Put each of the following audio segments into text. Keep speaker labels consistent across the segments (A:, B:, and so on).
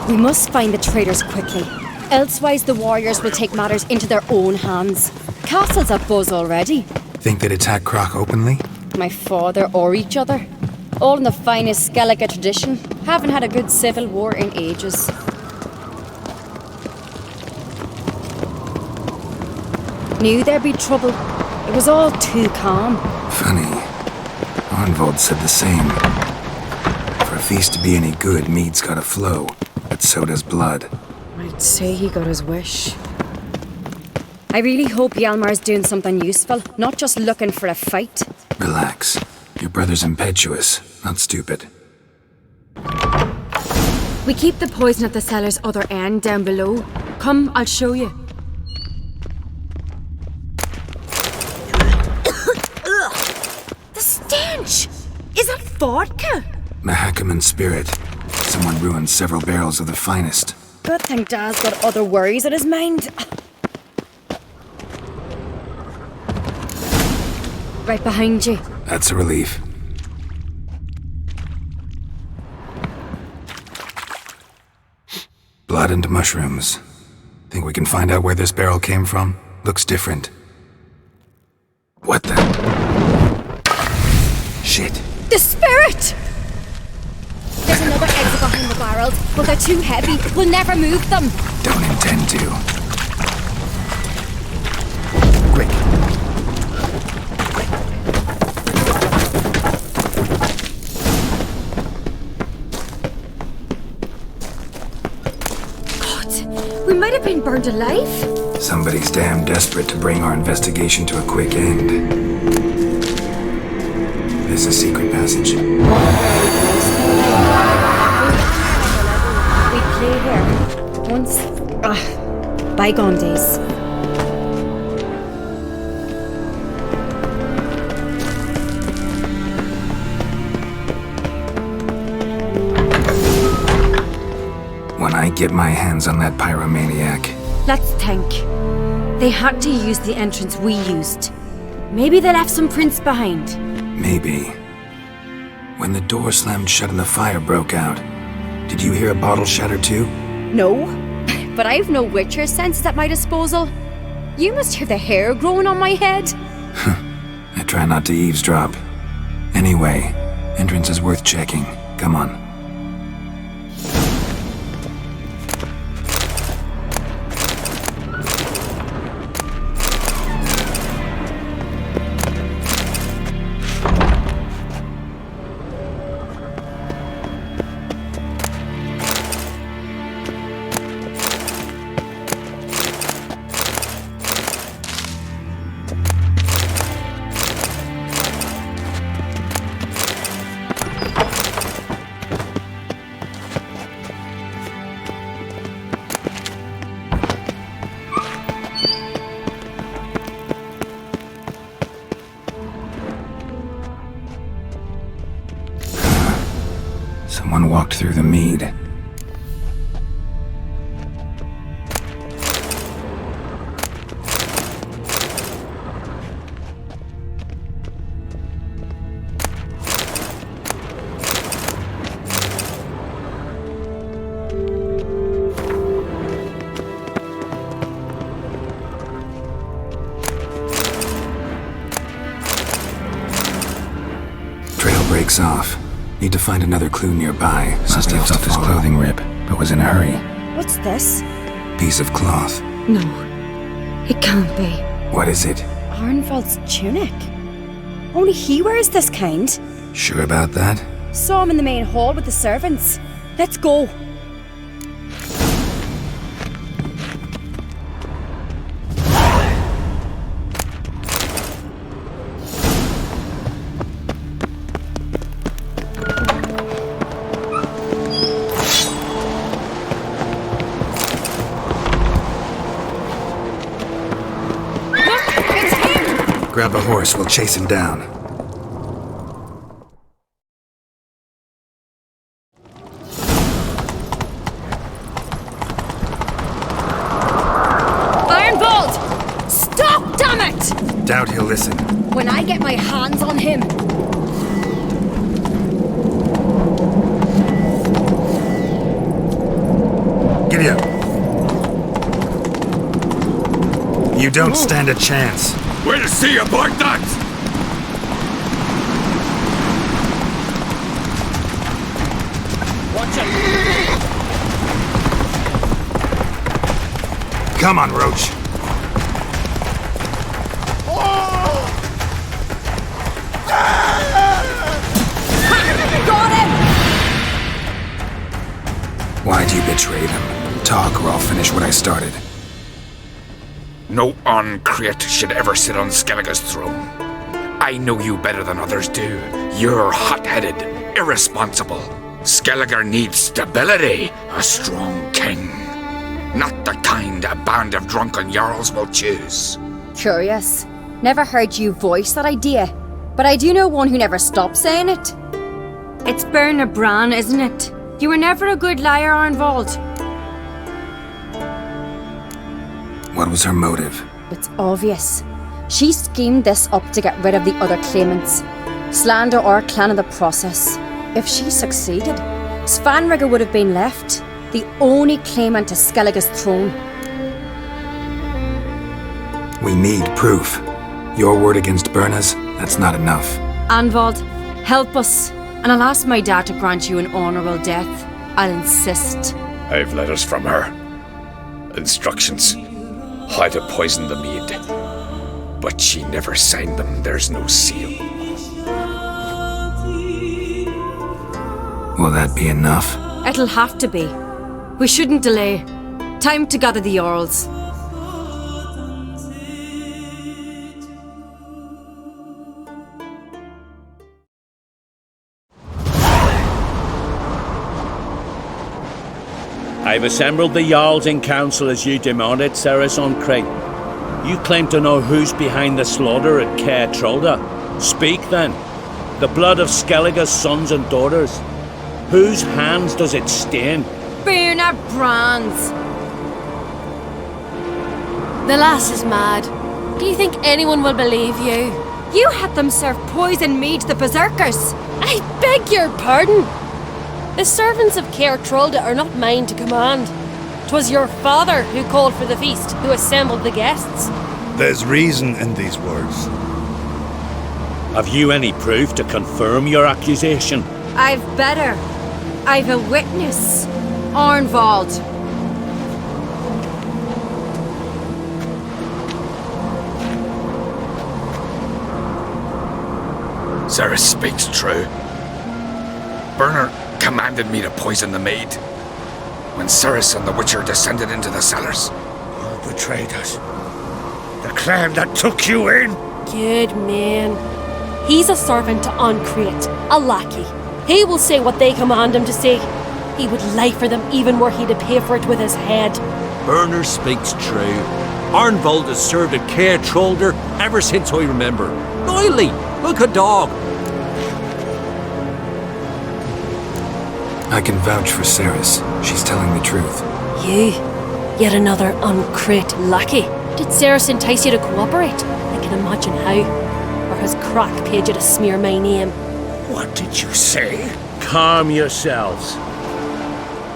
A: We must find the traitors quickly. Elsewise, the warriors will take matters into their own hands. Castle's a buzz already.
B: Think they'd attack Croc openly?
A: My father or each other. All in the finest Skellige tradition. Haven't had a good civil war in ages. Knew there'd be trouble. It was all too calm.
B: Funny. Arnvold said the same. For a feast to be any good, mead's gotta flow. But so does blood.
A: I'd say he got his wish. I really hope Hjalmar's doing something useful, not just looking for a fight.
B: Relax. Your brother's impetuous, not stupid.
A: We keep the poison at the cellar's other end down below. Come, I'll show you. The stench! Is that vodka?
B: Mahakaman spirit. Someone ruined several barrels of the finest.
A: Good thing Dad's got other worries on his mind. Right behind you.
B: That's a relief. Blood and mushrooms. Think we can find out where this barrel came from? Looks different. What the? Shit.
A: The spirit! There's another exit behind the barrels, but they're too heavy. We'll never move them.
B: Don't intend to. Quick.
A: God, we might have been burned alive.
B: Somebody's damn desperate to bring our investigation to a quick end. There's a secret passage.
A: We play here. Once. Bygone days.
B: When I get my hands on that pyromaniac.
A: Let's think. They had to use the entrance we used. Maybe they left some prints behind.
B: Maybe. When the door slammed shut and the fire broke out, did you hear a bottle shatter too?
A: No, but I've no Witcher senses at my disposal. You must hear the hair growing on my head.
B: I try not to eavesdrop. Anyway, entrance is worth checking. Come on. Someone walked through the mead. Trail breaks off. Need to find another clue nearby. Must have off his clothing rib, but was in a hurry.
A: What's this?
B: Piece of cloth.
A: No, it can't be.
B: What is it?
A: Arnvold's tunic. Only he wears this kind.
B: Sure about that?
A: Saw him in the main hall with the servants. Let's go.
B: Grab a horse, we'll chase him down.
A: Arnvold! Stop, damn it!
B: Doubt he'll listen.
A: When I get my hands on him.
B: You don't stand a chance.
C: We'll see about that!
D: Watch out!
B: Come on, Roach.
A: Got him!
B: Why'd you betray them? Talk or I'll finish what I started.
C: No Uncreate should ever sit on Skellige's throne. I know you better than others do. You're hot-headed, irresponsible. Skellige needs stability, a strong king. Not the kind a band of drunken jarls will choose.
A: Curious. Never heard you voice that idea, but I do know one who never stops saying it. It's Berna Bran, isn't it? You were never a good liar, Arnvald.
B: What was her motive?
A: It's obvious. She schemed this up to get rid of the other claimants. Slander our clan in the process. If she succeeded, Svanrigger would have been left, the only claimant to Skellige's throne.
B: We need proof. Your word against Berna's, that's not enough.
A: Anvald, help us, and I'll ask my dad to grant you an honourable death. I'll insist.
C: I've letters from her. Instructions. How to poison the mead. But she never signed them. There's no seal.
B: Will that be enough?
A: It'll have to be. We shouldn't delay. Time to gather the Jarls.
D: I've assembled the Jarls in council as you demanded, Ceres on Crate. You claim to know who's behind the slaughter at Que Dizem. Speak then. The blood of Skellige's sons and daughters. Whose hands does it stain?
A: Berna Bran's.
E: The lass is mad. Do you think anyone will believe you?
A: You had them serve poison mead to the berserkers.
E: I beg your pardon. The servants of Que Dizem are not mine to command. 'Twas your father who called for the feast, who assembled the guests.
F: There's reason in these words.
D: Have you any proof to confirm your accusation?
A: I've better. I've a witness. Arnvald.
C: Ceres speaks true. Berner commanded me to poison the maid. When Ceres and the Witcher descended into the cellars.
F: You betrayed us. The clan that took you in.
E: Good man. He's a servant to Uncreate, a lackey. He will say what they command him to say. He would lie for them even were he to pay for it with his head.
G: Berner speaks true. Arnvald has served at Que Dizem ever since I remember. Loyally, like a dog.
B: I can vouch for Ceres. She's telling the truth.
E: You? Yet another Uncreate lackey? Did Ceres entice you to cooperate? I can imagine how. Or has Crack paid you to smear my name?
F: What did you say?
D: Calm yourselves.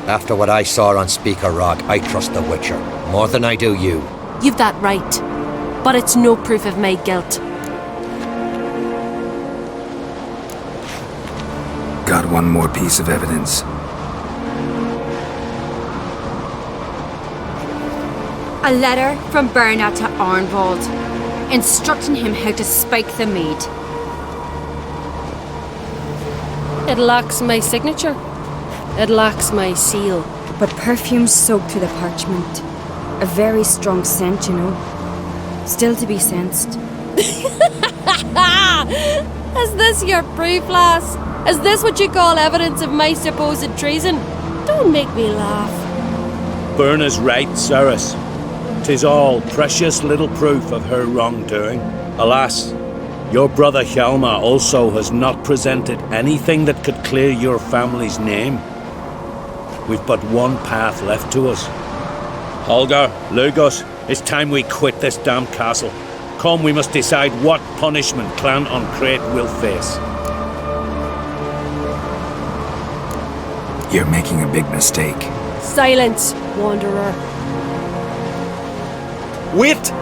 H: After what I saw on Speaker Rock, I trust the Witcher more than I do you.
E: You've that right. But it's no proof of my guilt.
B: Got one more piece of evidence.
A: A letter from Berna to Arnvald, instructing him how to spike the mead.
E: It lacks my signature. It lacks my seal.
A: But perfume soaked through the parchment. A very strong scent, you know. Still to be sensed.
E: Is this your proof, lass? Is this what you call evidence of my supposed treason? Don't make me laugh.
D: Berna's right, Ceres. 'Tis all precious little proof of her wrongdoing. Alas, your brother Hjalmar also has not presented anything that could clear your family's name. We've but one path left to us. Holger, Lugos, it's time we quit this damn castle. Come, we must decide what punishment Clan Uncreate will face.
B: You're making a big mistake.
E: Silence, wanderer.
G: Wait!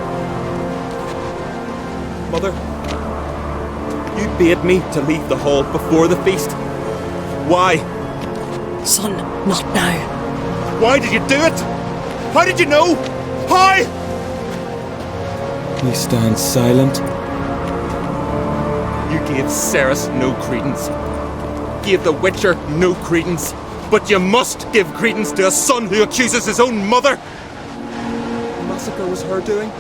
I: Mother. You bade me to leave the hall before the feast. Why?
E: Son, not now.
I: Why did you do it? How did you know? How?
J: We stand silent.
I: You gave Ceres no credence. Gave the Witcher no credence. But you must give credence to a son who accuses his own mother. The massacre was her doing.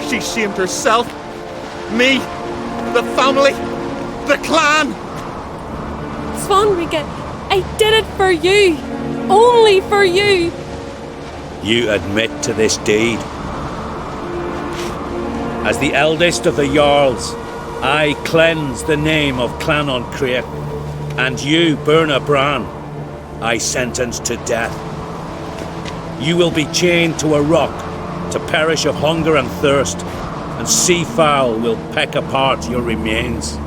I: She shamed herself, me, the family, the clan.
E: Svanrige, I did it for you. Only for you.
D: You admit to this deed. As the eldest of the Jarls, I cleanse the name of Clan on Crete, and you, Burna Bran, I sentence to death. You will be chained to a rock to perish of hunger and thirst, and sea fowl will peck apart your remains.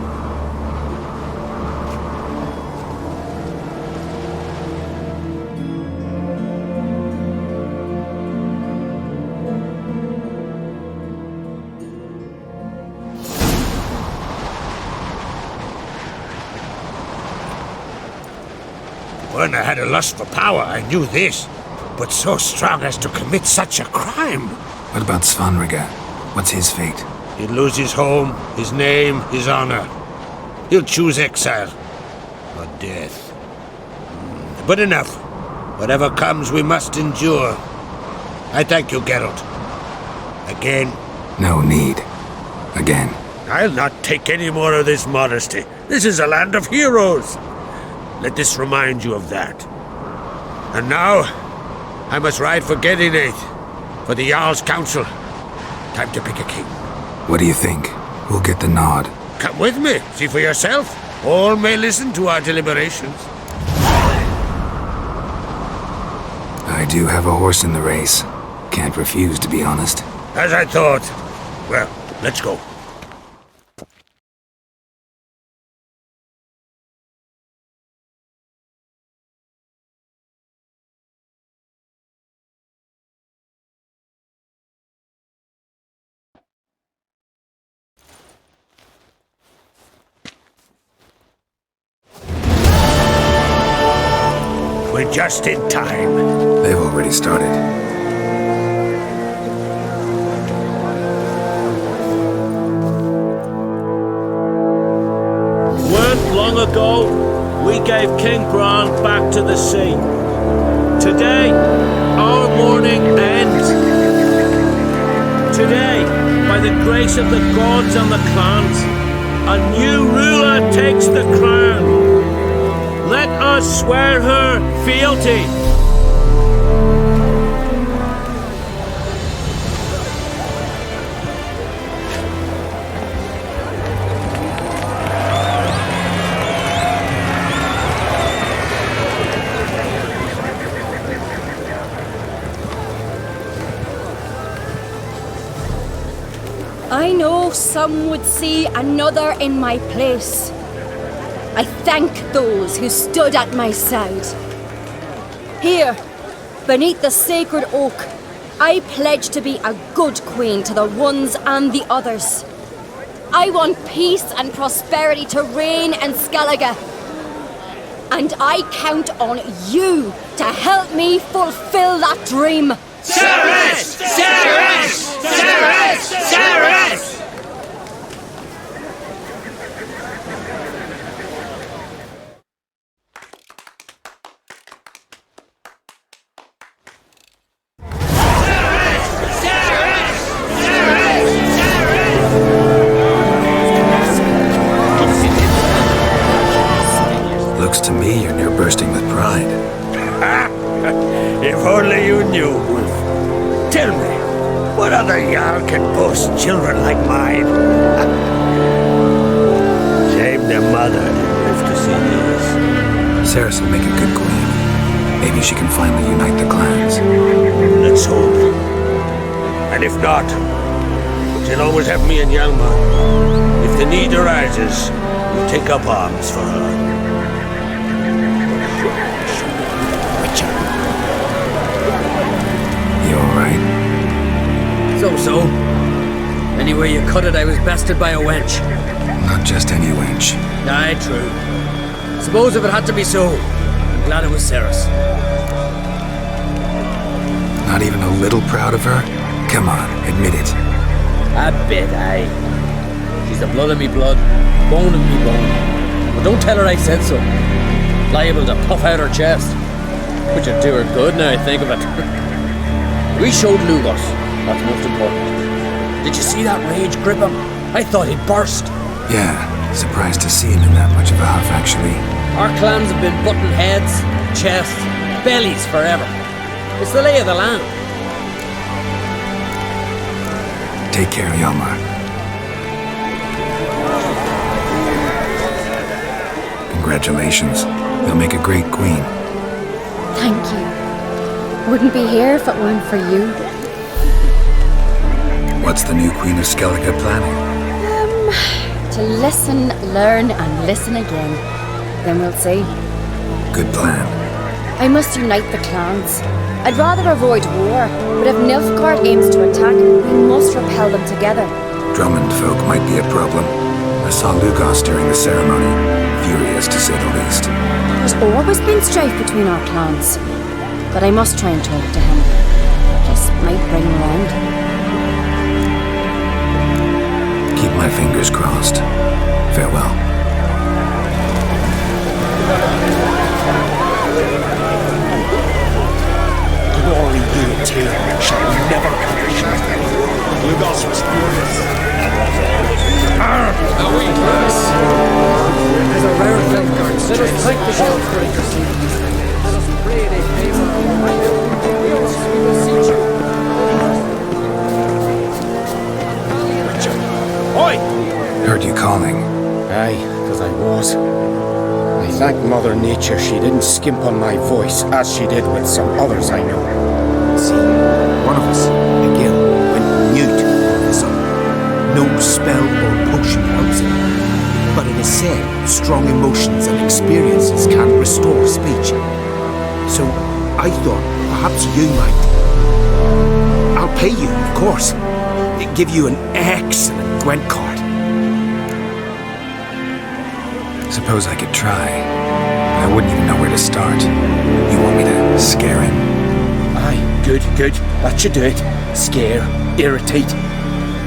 F: Burna had a lust for power, I knew this. But so strong as to commit such a crime.
B: What about Svanrige? What's his fate?
F: He'll lose his home, his name, his honor. He'll choose exile. Or death. But enough. Whatever comes, we must endure. I thank you, Geralt. Again.
B: No need. Again.
F: I'll not take any more of this modesty. This is a land of heroes. Let this remind you of that. And now, I must ride for Gedinath, for the Jarl's Council. Time to pick a king.
B: What do you think? Who'll get the nod?
F: Come with me, see for yourself. All may listen to our deliberations.
B: I do have a horse in the race. Can't refuse, to be honest.
F: As I thought. Well, let's go. We're just in time.
B: They've already started.
D: Weren't long ago, we gave King Bran back to the sea. Today, our mourning ends. Today, by the grace of the gods and the clans, a new ruler takes the crown. Let us swear her fealty.
A: I know some would see another in my place. I thank those who stood at my side. Here, beneath the sacred oak, I pledge to be a good queen to the ones and the others. I want peace and prosperity to reign in Skellige. And I count on you to help me fulfill that dream.
F: Ceres! Ceres! Ceres! Ceres!
B: Looks to me you're near bursting with pride.
F: If only you knew, Wolf. Tell me, what other Jarl can boast children like mine? Shame their mother didn't live to see these.
B: Ceres will make a good queen. Maybe she can finally unite the clans.
F: Let's hope. And if not, she'll always have me and Hjalmar. If the need arises, we'll take up arms for her.
B: You alright?
H: So-so.
J: Anywhere you cut it, I was bested by a wench.
B: Not just any wench.
J: Aye, true. Suppose if it had to be so, I'm glad it was Ceres.
B: Not even a little proud of her? Come on, admit it.
J: A bit, aye. She's the blood of me blood, bone of me bone. But don't tell her I said so. Liable to puff out her chest. Which would do her good now I think of it. We showed Lugos. That's most important. Did you see that rage grip him? I thought he'd burst.
B: Yeah, surprised to see him in that much of a huff, actually.
J: Our clans have been butting heads, chests, bellies forever. It's the lay of the land.
B: Take care, Hjalmar. Congratulations. You'll make a great queen.
A: Thank you. Wouldn't be here if it weren't for you.
B: What's the new Queen of Skellige planning?
A: To listen, learn, and listen again. Then we'll see.
B: Good plan.
A: I must unite the clans. I'd rather avoid war, but if Nilfgaard aims to attack, we must repel them together.
B: Drummond folk might be a problem. I saw Lugos during the ceremony. Furious, to say the least.
A: There's always been strife between our clans. But I must try and talk to him. Just might bring him around.
B: Keep my fingers crossed. Farewell.
K: Glory you, Tyr, shall never perish. Lugos was furious.
J: A weakness. There's a rare Nilfgaard. Let us thank the shield for interceding. Let us pray they favor our we will beseech you.
I: Oi!
B: Heard you calling.
K: Aye, because I was. I thank Mother Nature she didn't skimp on my voice, as she did with some others I know. See, one of us, a gill, went mute all of a sudden. No spell or potion helps it. But it is said strong emotions and experiences can restore speech. So I thought perhaps you might. I'll pay you, of course. Give you an excellent Gwent card.
B: Suppose I could try. I wouldn't even know where to start. You want me to scare him?
K: Aye, good. That should do it. Scare, irritate.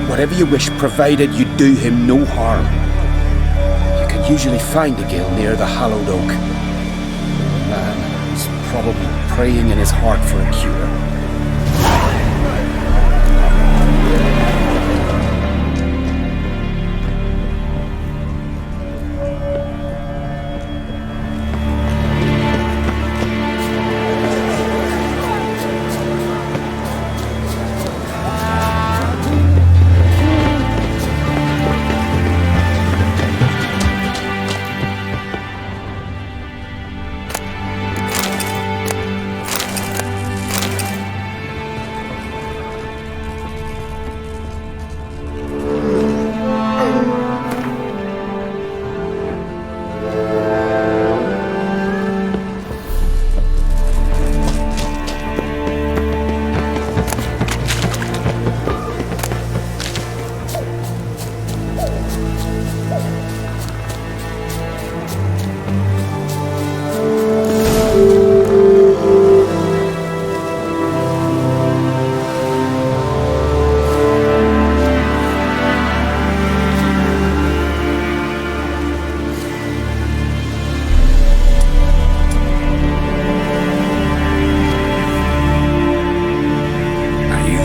K: Whatever you wish, provided you do him no harm. You can usually find a gill near the hallowed oak. The man is probably praying in his heart for a cure.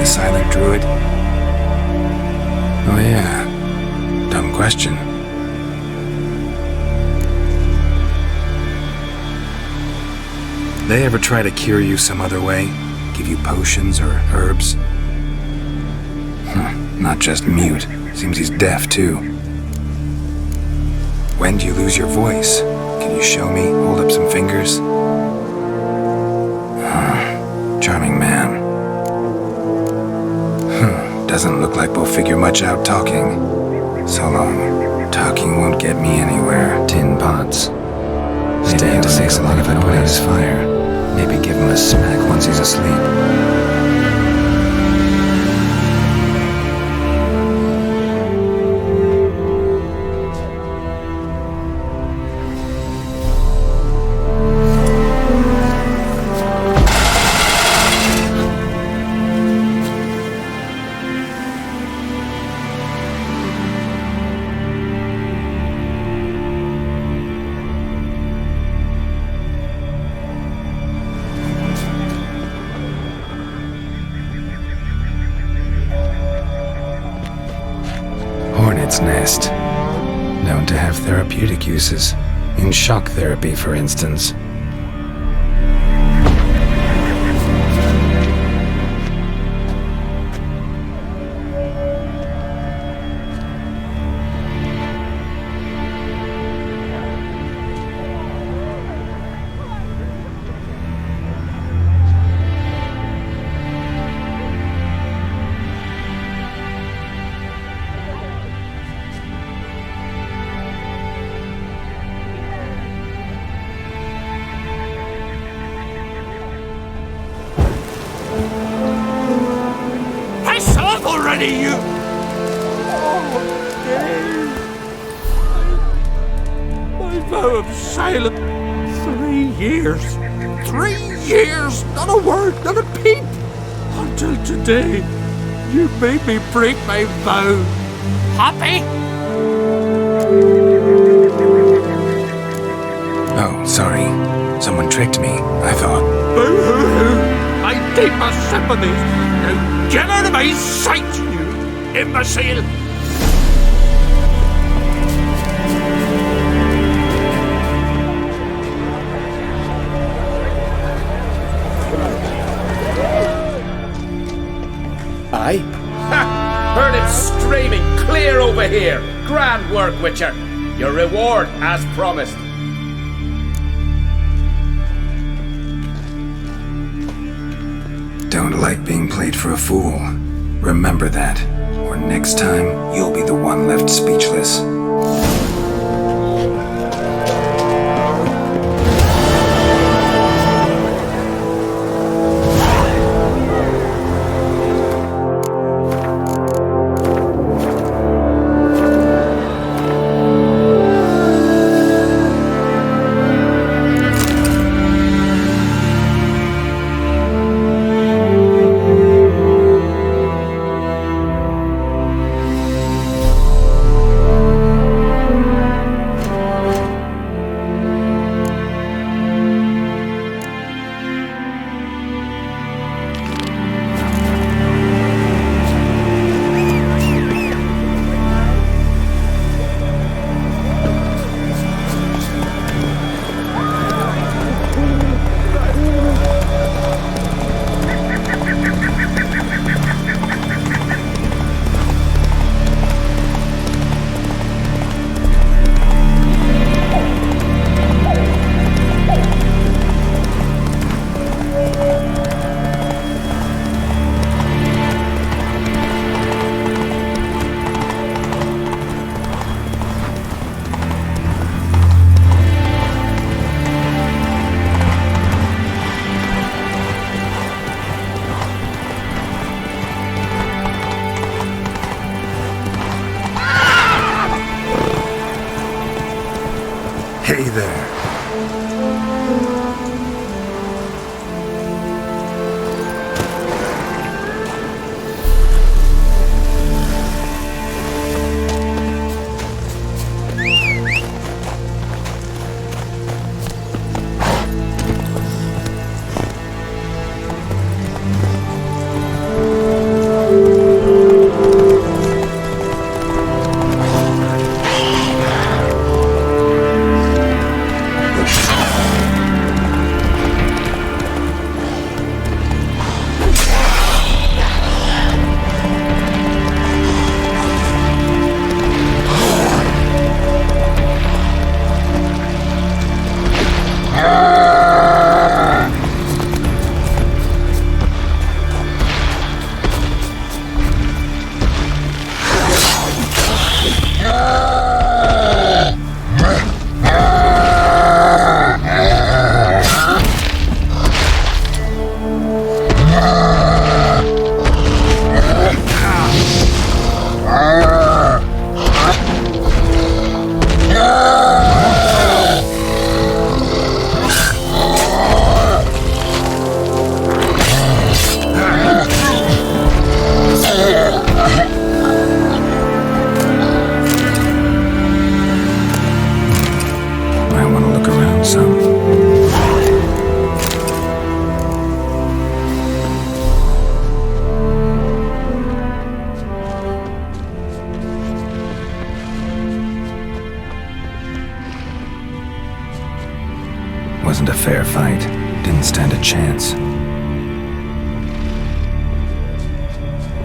B: Silent druid? Oh yeah. Dumb question. They ever try to cure you some other way? Give you potions or herbs? Not just mute. Seems he's deaf too. When do you lose your voice? Can you show me? Hold up some fingers? Charming man. Doesn't look like we'll figure much out talking. So long. Talking won't get me anywhere. Tin pots. Stand to make a lot of it put out his fire. Maybe give him a smack once he's asleep. mist. Known to have therapeutic uses. In shock therapy, for instance.
G: Already, you! Oh, Dave! My vow of silence. 3 years. 3 years! Not a word, not a peep! Until today, you made me break my vow. Happy?
B: Oh, sorry. Someone tricked me, I thought.
G: Boo-hoo-hoo! My deepest sympathies. Now get out of my sight, you imbecile!
K: Aye?
J: Ha! Heard it screaming clear over here. Grand work, Witcher. Your reward as promised.
B: Don't like being played for a fool. Remember that, or next time you'll be the one left speechless. Hey there. Wasn't a fair fight. Didn't stand a chance.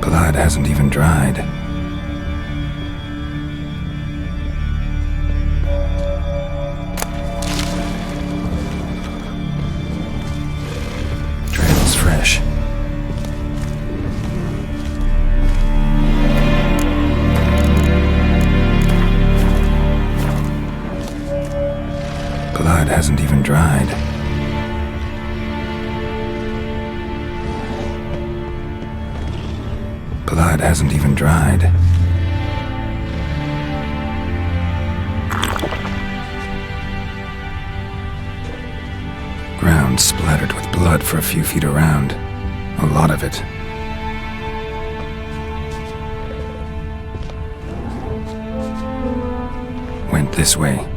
B: Blood hasn't even dried. Trail's fresh. Blood hasn't even dried. Blood hasn't even dried. Ground splattered with blood for a few feet around. A lot of it. Went this way.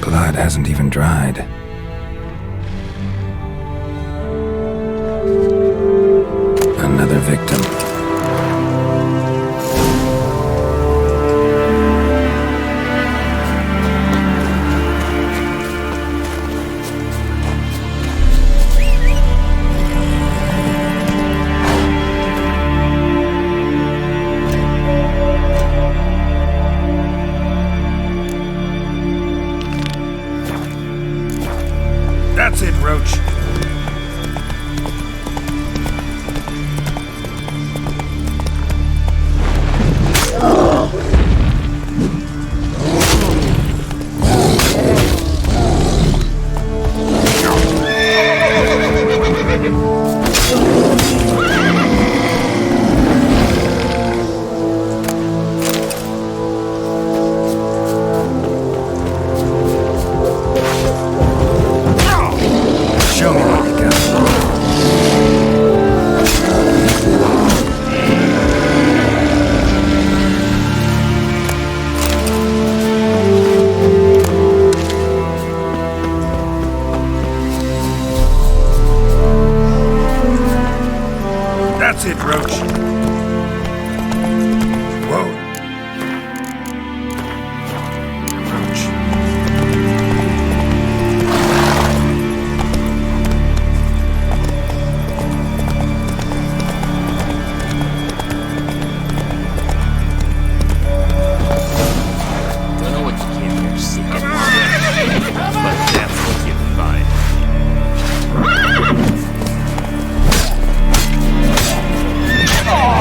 B: Blood hasn't even dried. Another victim.
F: That's it, Roach.
B: Show me what you got.
F: That's it, Roach. Whoa. Roach.
L: Don't know what you came here seeking, but that's what you find.
F: Oh!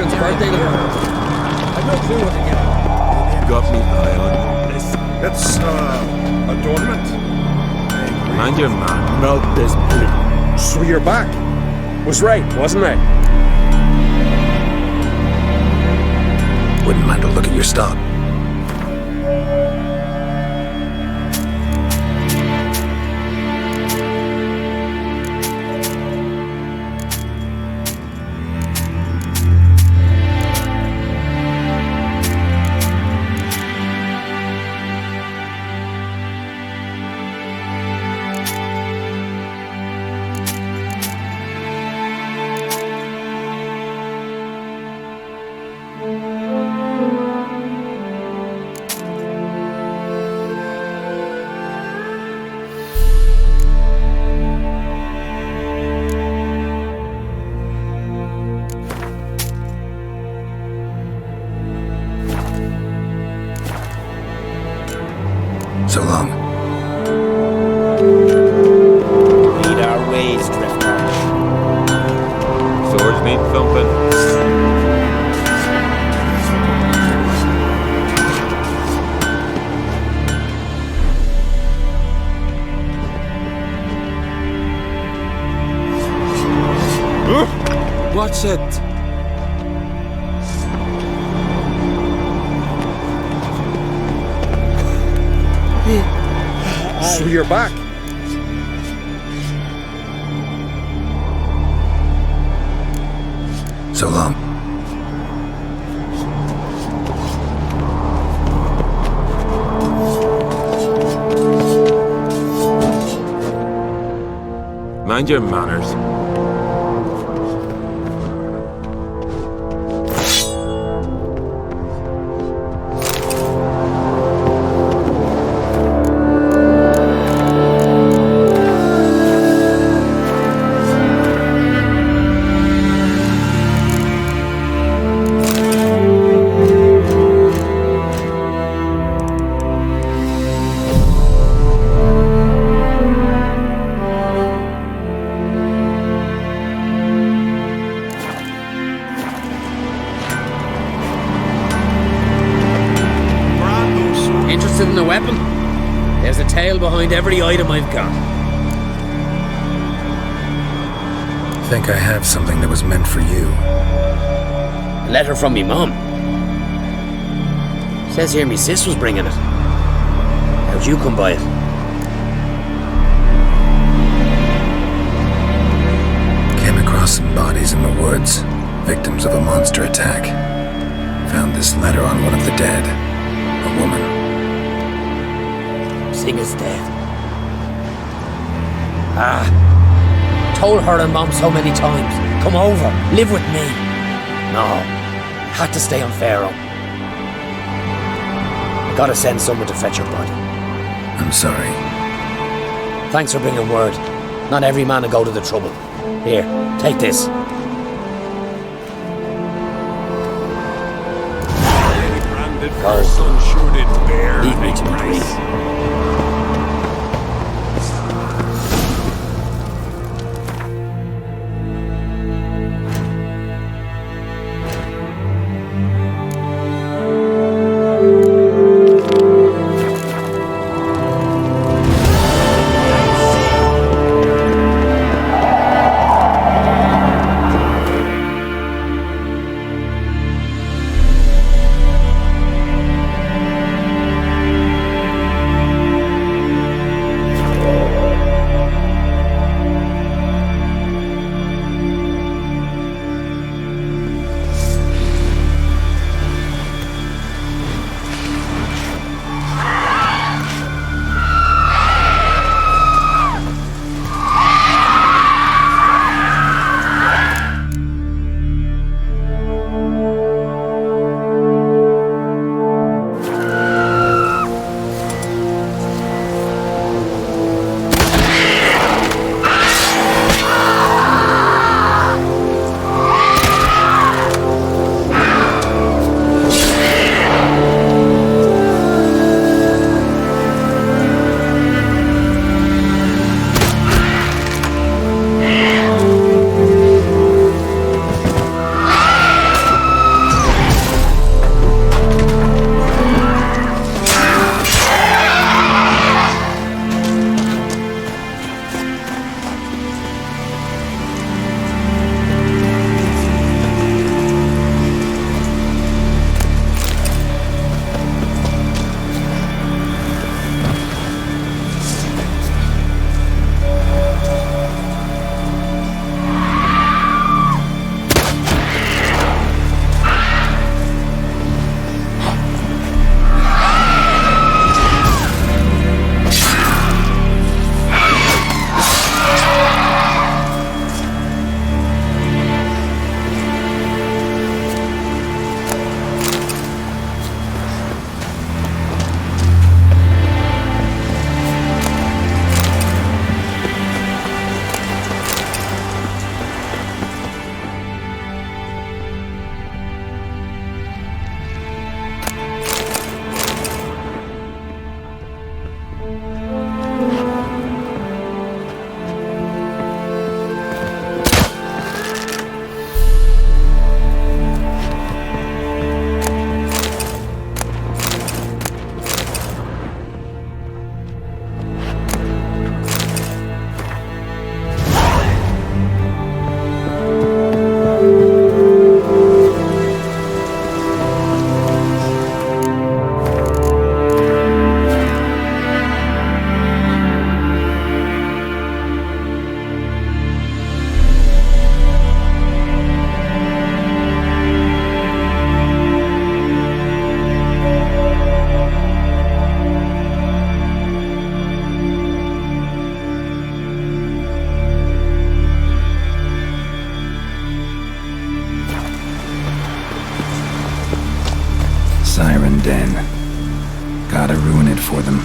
J: It's birthday tomorrow. I've no clue what to get him.
L: Got me eye on this.
K: It's, adornment.
L: Mind your man. Melt this bleed.
K: So you're back. Was right, wasn't I?
B: Wouldn't mind a look at your stock. So long.
K: Lead our ways, Drifter.
L: Swords need thumping.
I: Watch it.
K: So you're back.
B: So long.
L: Mind your manners.
J: Interested in a weapon? There's a tale behind every item I've got.
B: Think I have something that was meant for you.
J: A letter from me mum. Says here me sis was bringing it. How'd you come by it?
B: Came across some bodies in the woods, victims of a monster attack. Found this letter on one of the dead. A woman.
J: Singer's dead. Told her and Mom so many times, come over, live with me. No, had to stay on Pharaoh. I gotta send someone to fetch her body.
B: I'm sorry.
J: Thanks for bringing word. Not every man will go to the trouble. Here, take this.
L: Our son sure did bear.
J: Leave me to my grief.
B: Siren Den. Gotta ruin it for them.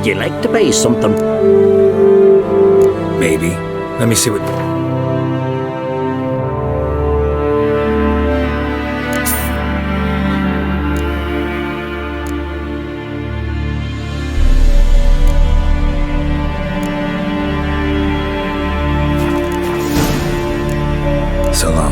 D: Would you like to buy something?
B: Maybe. Let me see what... So long.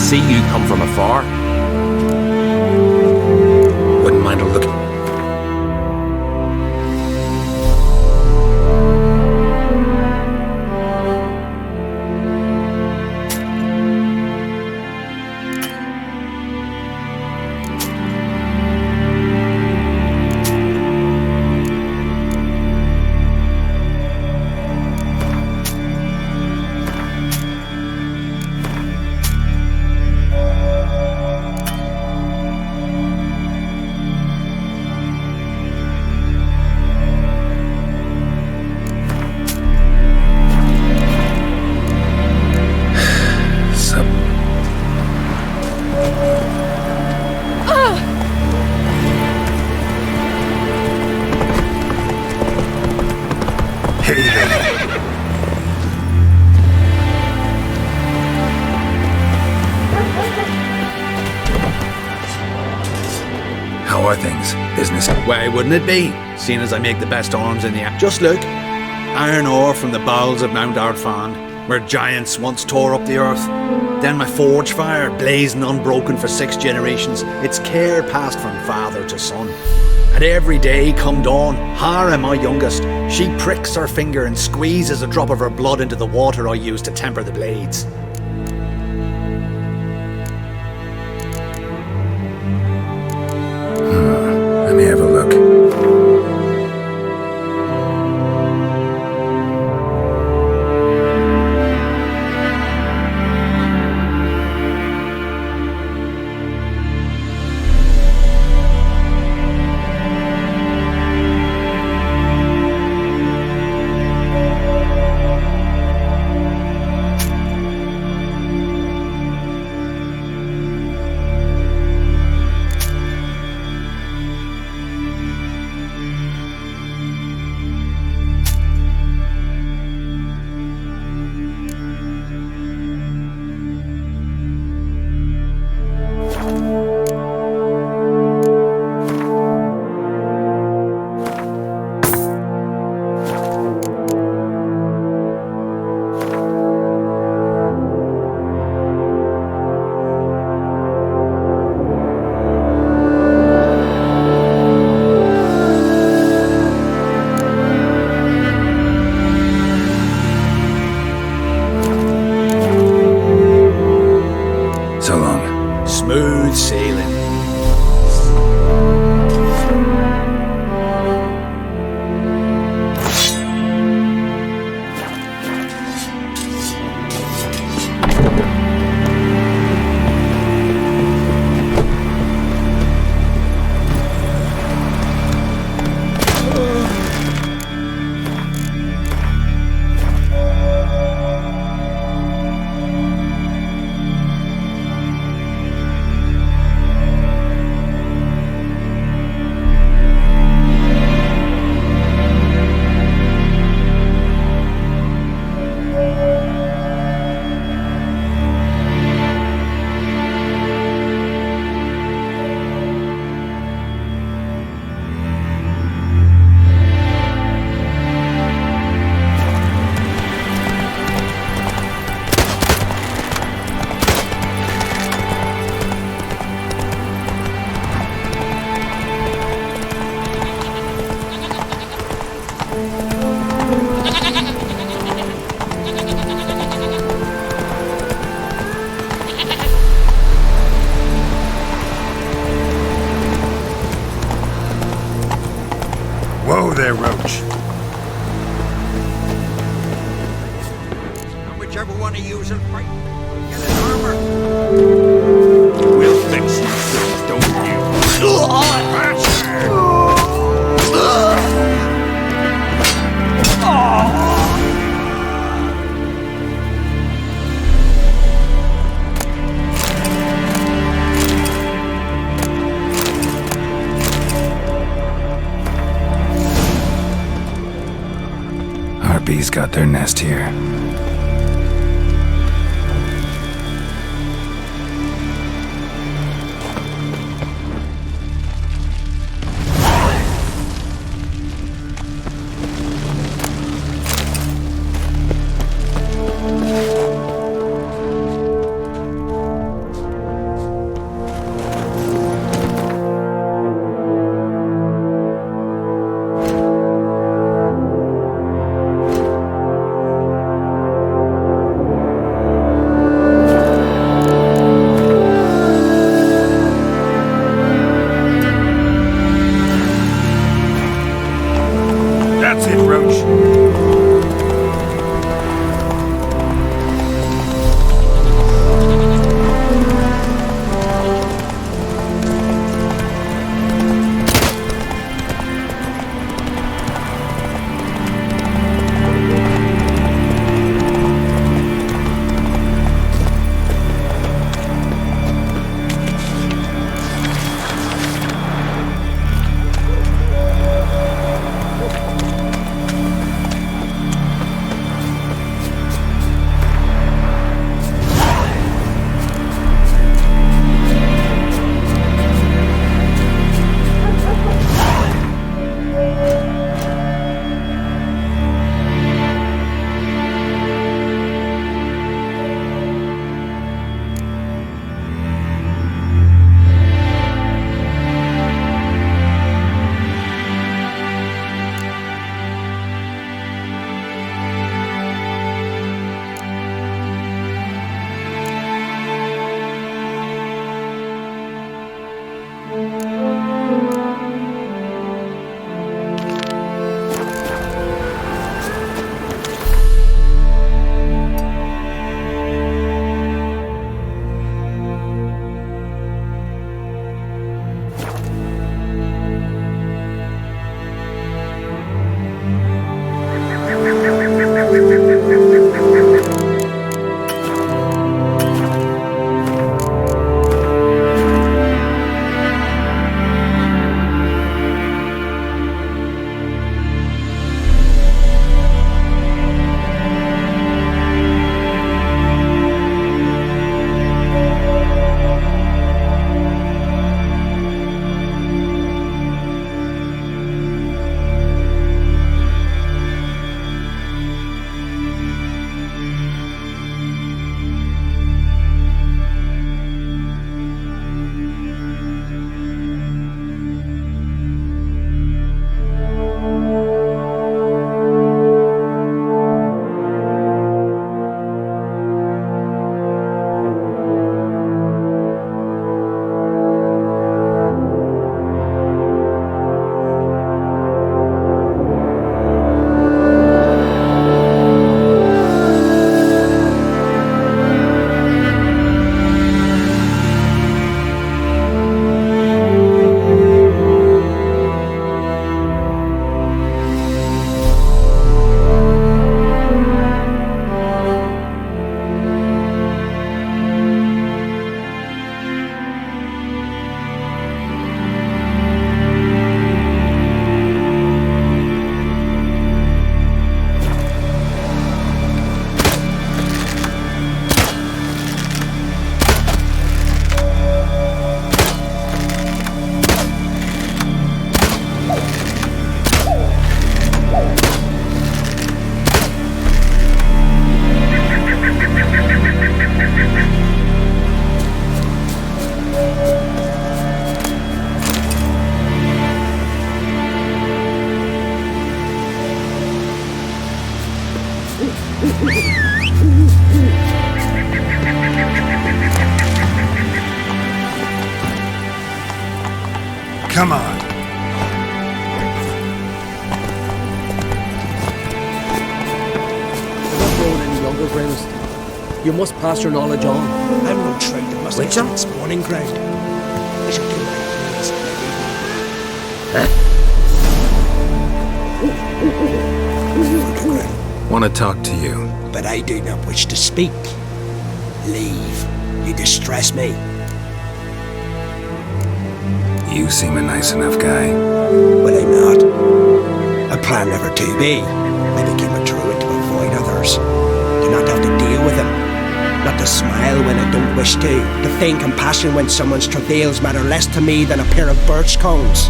L: See you come from afar.
B: Wouldn't mind a look. How are things? Business?
M: Why wouldn't it be, seeing as I make the best arms in the act? Just look. Iron ore from the bowels of Mount Ardfan, where giants once tore up the earth. Then my forge fire, blazing unbroken for 6 generations, its care passed from father to son. And every day come dawn, Hara, my youngest, she pricks her finger and squeezes a drop of her blood into the water I use to temper the blades.
B: Let me have a look.
M: sailing.
K: Whoa there, Roach.
F: Whichever one of you's will fight, get his armor.
L: We'll fix you fools, don't you?
B: Harpies got their nest here.
F: Come on.
J: You're not growing any younger, Gramus. You must pass your knowledge on.
K: I'm no trained to must
J: Witcher?
K: its spawning ground. I shall do my duties
B: Want to talk to you.
K: but I do not wish to speak. Leave. You distress me.
B: You seem a nice enough guy.
K: But I'm not. I plan never to be. I became a druid to avoid others. To not have to deal with them. Not to smile when I don't wish to feign compassion when someone's travails matter less to me than a pair of birch cones.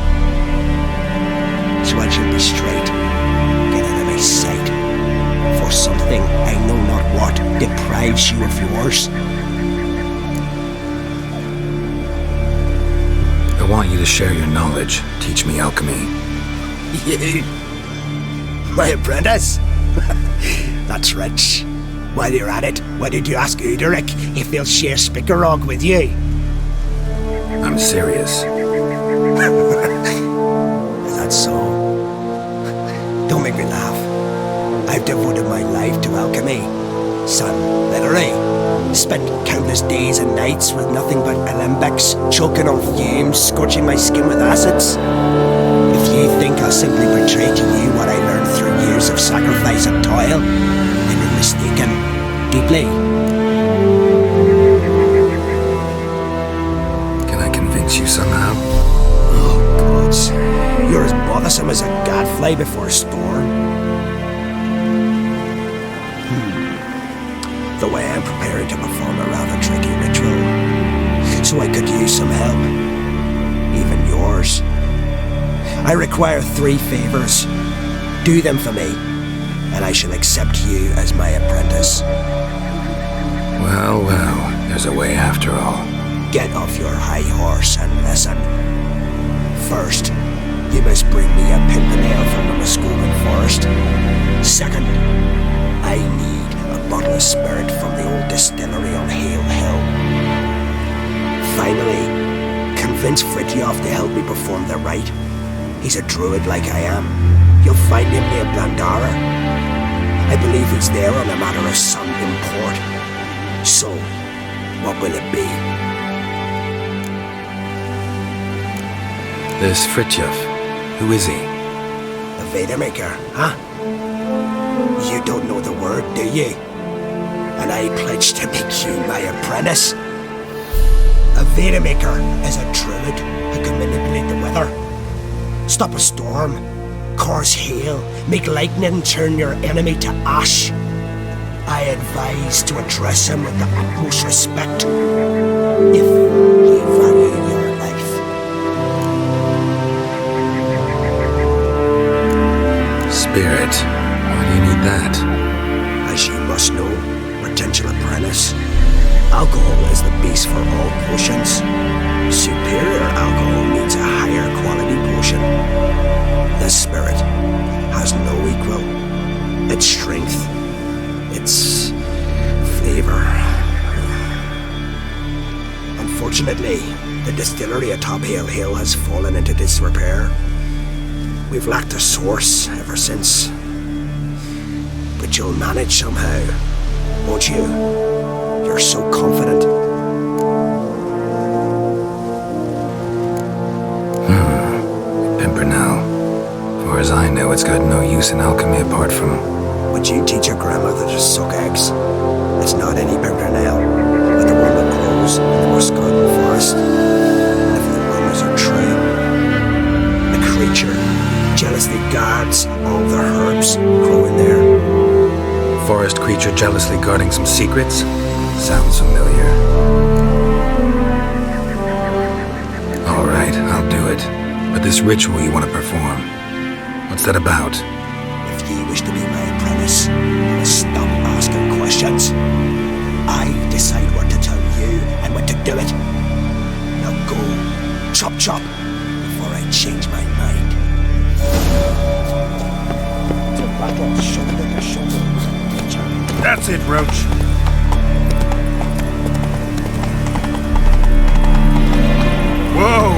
K: So I should be straight. Get out of my sight. For something, I know not what, deprives you of yours.
B: I want you to share your knowledge. Teach me alchemy.
K: You? My apprentice? That's rich. While you're at it, why did you ask Uderic if he'll share Spickerog with you?
B: I'm serious.
K: Is that so? Don't make me laugh. I've devoted my life to alchemy. Son, literally. Spent countless days and nights with nothing but alembics, choking on fumes, scorching my skin with acids. If you think I'll simply portray to you what I learned through years of sacrifice and toil, then you're mistaken. Deeply.
B: Can I convince you somehow?
K: Oh, gods. You're as bothersome as a gadfly before a storm. Though I am preparing to perform a rather tricky ritual, so I could use some help. Even yours. I require 3 favors. Do them for me, and I shall accept you as my apprentice.
B: Well, there's a way after all.
K: Get off your high horse and listen. First, you must bring me a pimpernel from the Muscovan forest. Second, I need a bottle of spirit from the old distillery on Hale Hill. Finally, convince Fritjof to help me perform the rite. He's a druid like I am. You'll find him near Blandara. I believe he's there on a matter of some import. So, what will it be?
B: This Fritjof, who is he?
K: A Vedamaker, huh? You don't know the word, do you? And I pledge to make you my apprentice. A Vedamaker is a druid who can manipulate the weather. Stop a storm, cause hail, make lightning turn your enemy to ash. I advise to address him with the utmost respect, if you value your life.
B: Spirit. Why do you need that?
K: As you must know, potential apprentice, alcohol is the base for all potions. Superior alcohol needs a higher quality potion. This spirit has no equal. Its strength, its flavor. Unfortunately, the distillery atop Hale Hill has fallen into disrepair. We've lacked a source ever since. But you'll manage somehow, won't you? You're so confident.
B: Pimpernel. Far as I know, it's got no use in alchemy apart from...
K: Would you teach your grandmother to suck eggs? It's not any pimpernel, but the one that grows in the Muscovan forest. If the rumors are true, the creature jealously guards all the herbs growing there.
B: Forest creature jealously guarding some secrets? Sounds familiar. Alright, I'll do it. But this ritual you want to perform, what's that about?
K: If you wish to be my apprentice, stop asking questions. I decide what to tell you and when to do it. Now go, chop chop, before I change my mind. To battle shoulder to shoulder.
F: That's it, Roach. Whoa!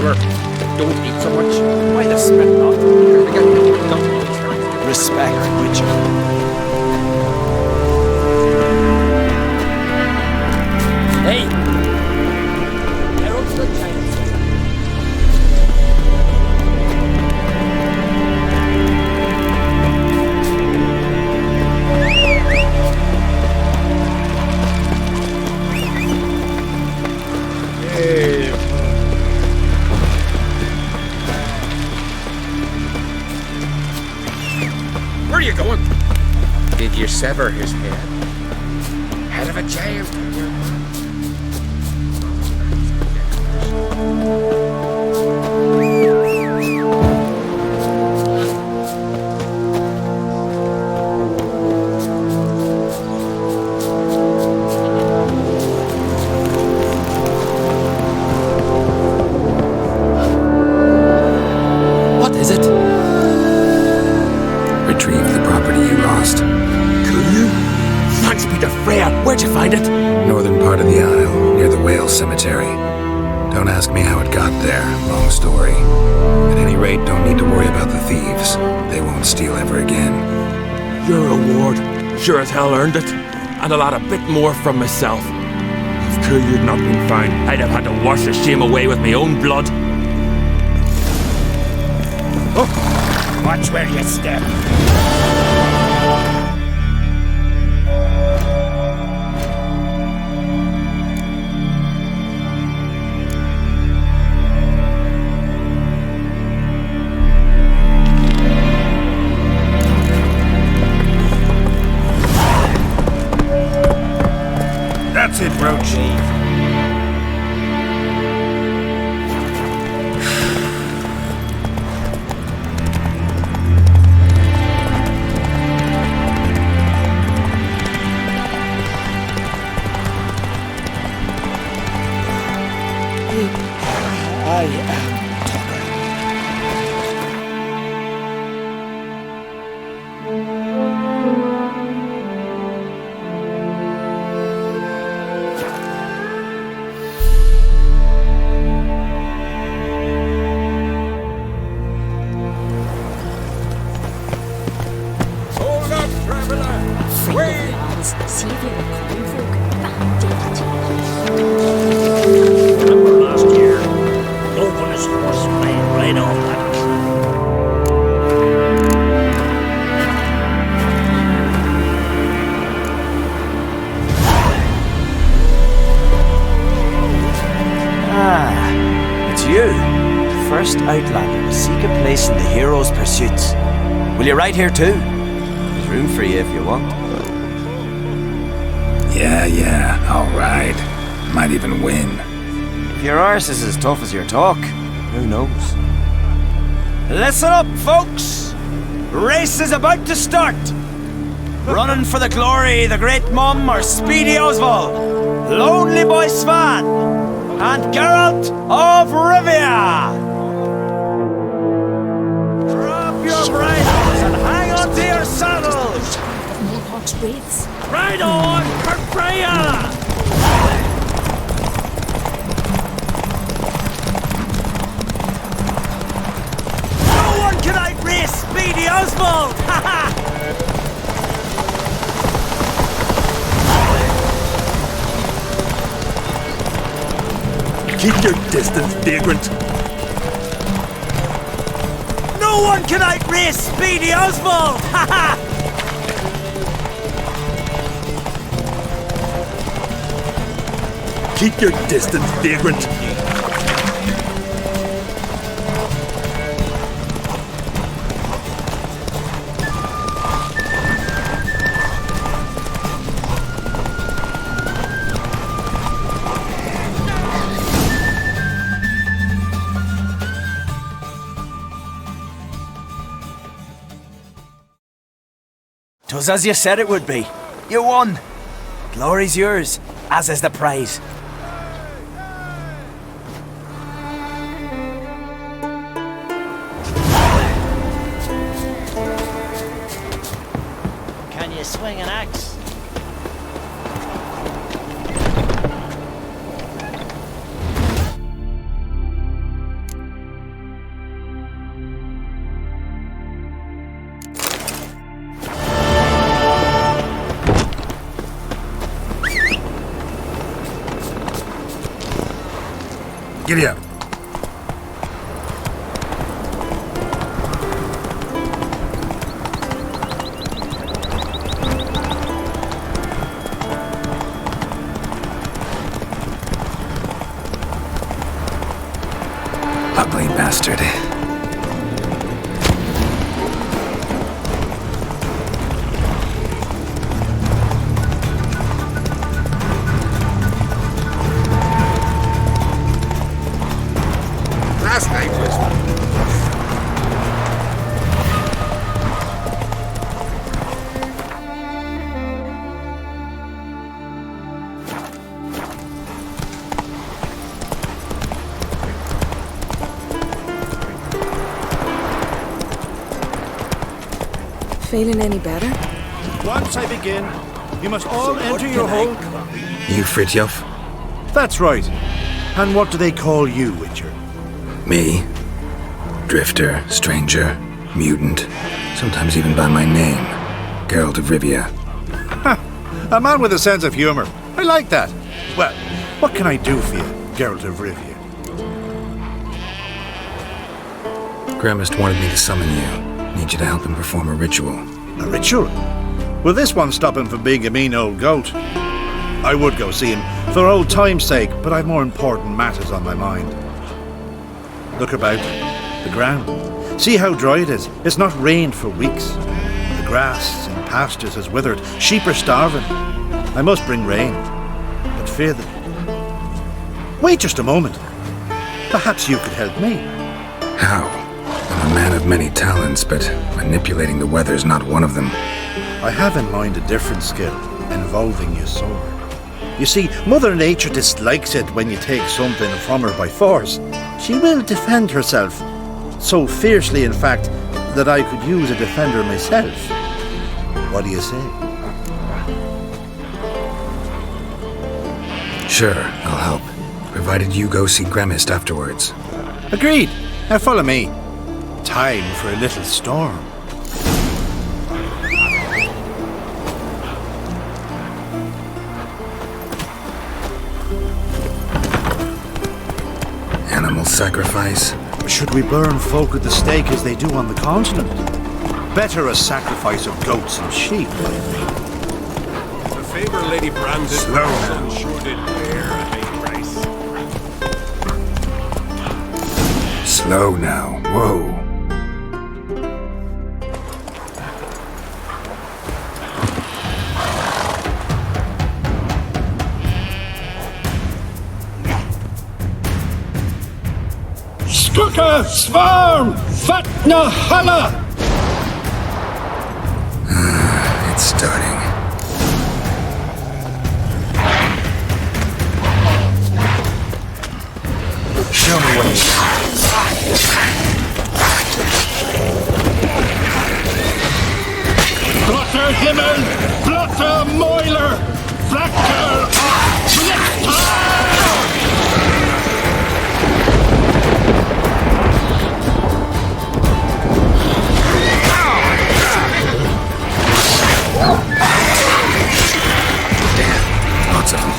I: sure. Don't eat so much. Why the spit not?
N: Respect, Witcher.
J: Hey! Get up to the giants.
C: Where are you going? Did you sever his head? Head of a giant.
N: What is it?
B: Retrieve the property you lost.
N: Could you? Thanks be to Freya. Where'd you find it?
B: Northern part of the Isle, near the whale cemetery. Don't ask me how it got there, long story. At any rate, don't need to worry about the thieves. They won't steal ever again.
G: Your reward sure as hell earned it, and I'll add a bit more from myself. If Kulya'd not been found, I'd have had to wash the shame away with my own blood.
N: Oh, watch where you step.
K: That's it, Roach.
N: I am
G: Hold up, traveler! Wait!
O: See if you're coming folk. Bandit.
L: Remember last year? Open his horse playing right off that.
N: Ah, it's you. First outlander to seek a place in the hero's pursuits. Will you ride here too? There's room for you if you want.
B: Yeah, all right. Might even win.
N: If your arse is as tough as your talk, who knows? Listen up, folks! Race is about to start! Running for the glory, the Great Mum, or Speedy Oswald, Lonely Boy Svan, and Geralt of Rivia! Drop your bridles and hang on to your saddles!
O: Mohawk's wraiths.
L: Ride on, for Freya!
N: No one can outrace Speedy Oswald! Ha ha!
G: Keep your distance, vagrant.
N: No one can outrace Speedy Oswald! Ha ha!
G: Keep your distance, vagrant.
N: Twas as you said it would be. You won. Glory's yours, as is the prize.
J: Can you swing an axe?
P: Giddy up.
B: Ugly bastard.
C: Last night was...
Q: Feeling any better?
R: Once I begin, you must all enter your hole.
B: You Fritjof?
R: That's right. And what do they call you, Witcher?
B: Me? Drifter, stranger, mutant, sometimes even by my name. Geralt of Rivia.
R: A man with a sense of humour. I like that. Well, what can I do for you, Geralt of Rivia?
B: Gremist wanted me to summon you. Need you to help him perform a ritual.
R: A ritual? Will this one stop him from being a mean old goat? I would go see him for old time's sake, but I've more important matters on my mind. Look about. The ground. See how dry it is. It's not rained for weeks. The grass in pastures has withered. Sheep are starving. I must bring rain. But fear that... Wait just a moment. Perhaps you could help me.
B: How? I'm a man of many talents, but manipulating the weather's not one of them.
R: I have in mind a different skill, involving your sword. You see, Mother Nature dislikes it when you take something from her by force. She will defend herself. So fiercely, in fact, that I could use a defender myself. What do you say?
B: Sure, I'll help. Provided you go see Gremist afterwards.
R: Agreed. Now follow me. Time for a little storm.
B: Animal sacrifice?
R: Should we burn folk at the stake as they do on the continent? Better a sacrifice of goats and sheep, I think.
G: The favor Lady Brandon
R: Slow now.
G: sure did bear a high price.
B: Slow now. Whoa.
R: Skuka Svarm Fatna Hala!
B: It's starting.
R: Show me what Blotter Himmel, Blotter Moiler, Flacker of Blitztar!
B: Lots of them.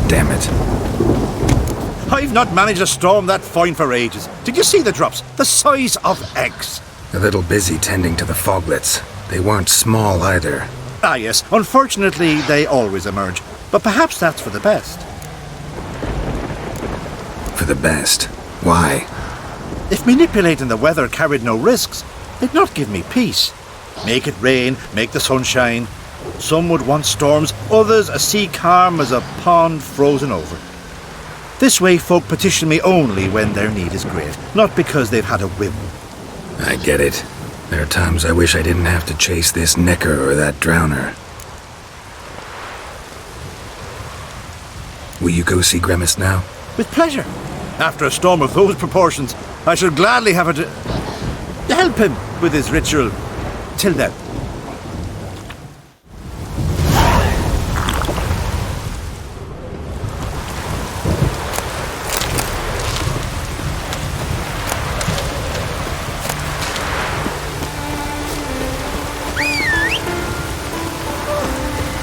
B: Damn it.
R: I've not managed to storm that fine for ages. Did you see the drops? The size of eggs.
B: A little busy tending to the foglets. They weren't small either.
R: Ah yes, unfortunately they always emerge. But perhaps that's for the best.
B: For the best? Why?
R: If manipulating the weather carried no risks, it'd not give me peace. Make it rain, make the sun shine. Some would want storms, others a sea calm as a pond frozen over. This way folk petition me only when their need is great, not because they've had a whim.
B: I get it. There are times I wish I didn't have to chase this necker or that drowner. Will you go see Gremist now?
R: With pleasure. After a storm of those proportions, I should gladly have her to help him with his ritual. Till then.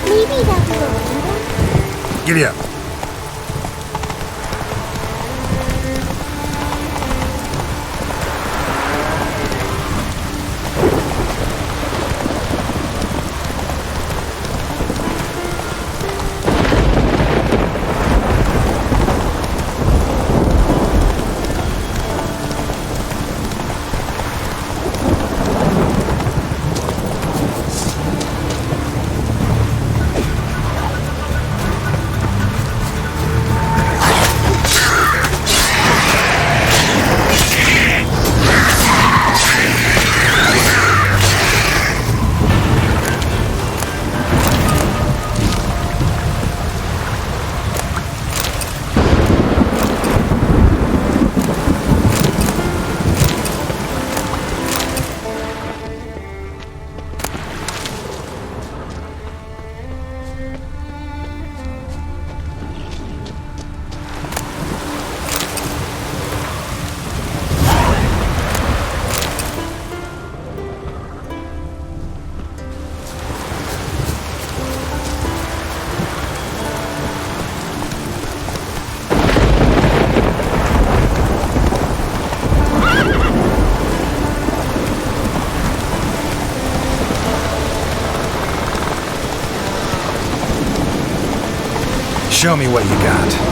O: Maybe that's the rainbow?
R: Giddy up.
B: Show me what you got.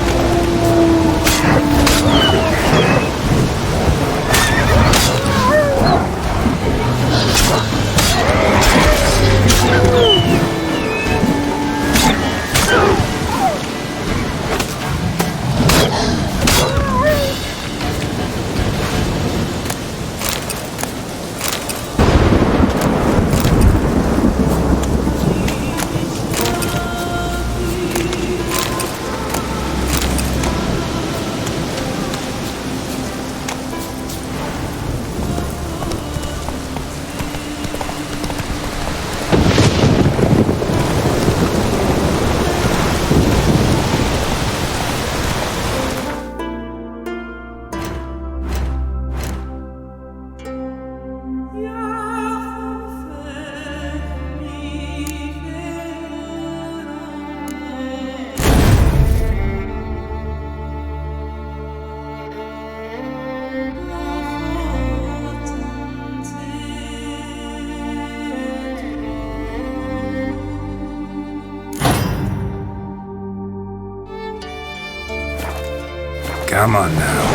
B: Come on now.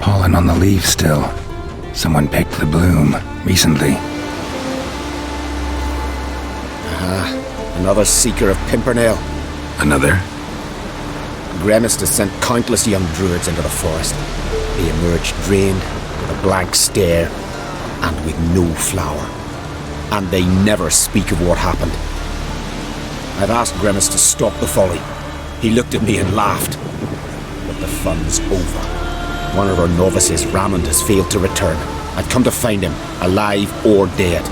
B: Pollen on the leaves still. Someone picked the bloom recently.
K: Another seeker of Pimpernel.
B: Another?
K: Gremis has sent countless young druids into the forest. They emerge drained, with a blank stare, and with no flower. And they never speak of what happened. I've asked Gremis to stop the folly. He looked at me and laughed. But the fun's over. One of our novices, Ramond, has failed to return. I've come to find him, alive or dead.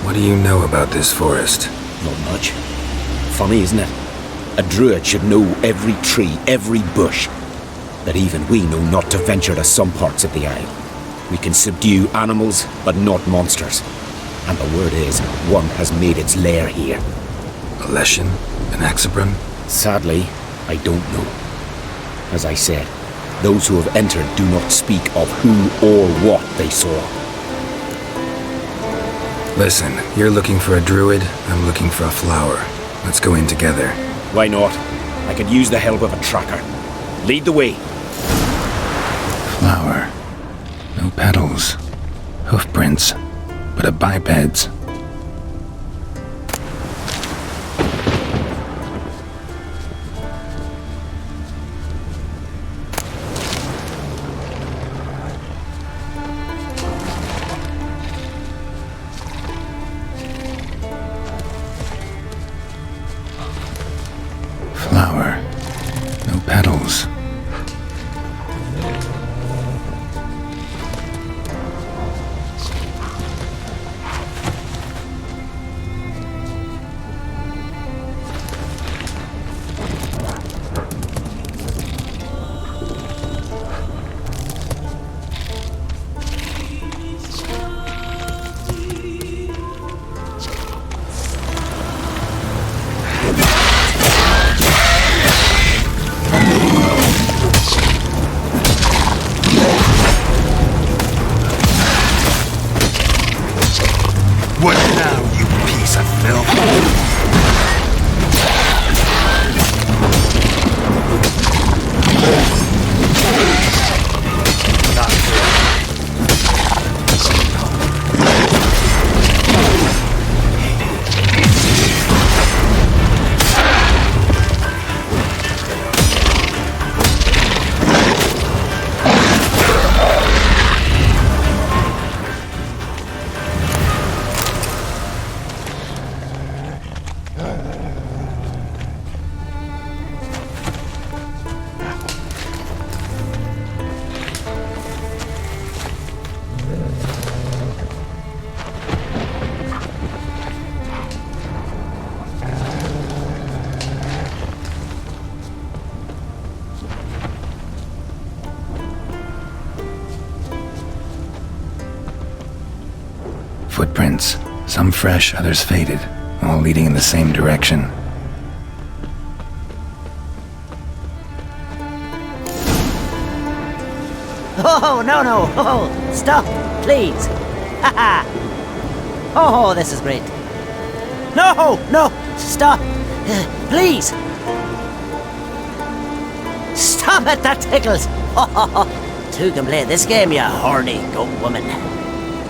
B: What do you know about this forest?
K: Not much. Funny, isn't it? A druid should know every tree, every bush. But even we know not to venture to some parts of the isle. We can subdue animals, but not monsters. And the word is, one has made its lair here.
B: A Leshen? An Axabron?
K: Sadly, I don't know. As I said, those who have entered do not speak of who or what they saw.
B: Listen, you're looking for a druid, I'm looking for a flower. Let's go in together.
K: Why not? I could use the help of a tracker. Lead the way.
B: Flower. No petals. Hoofprints. But a biped's.
F: What now, you piece of filth?
B: Footprints, some fresh, others faded, all leading in the same direction.
P: Oh, no. Oh, stop, please. Haha. Oh, this is great. No, stop. Please. Stop it, that tickles. Two can play this game, you horny goat woman.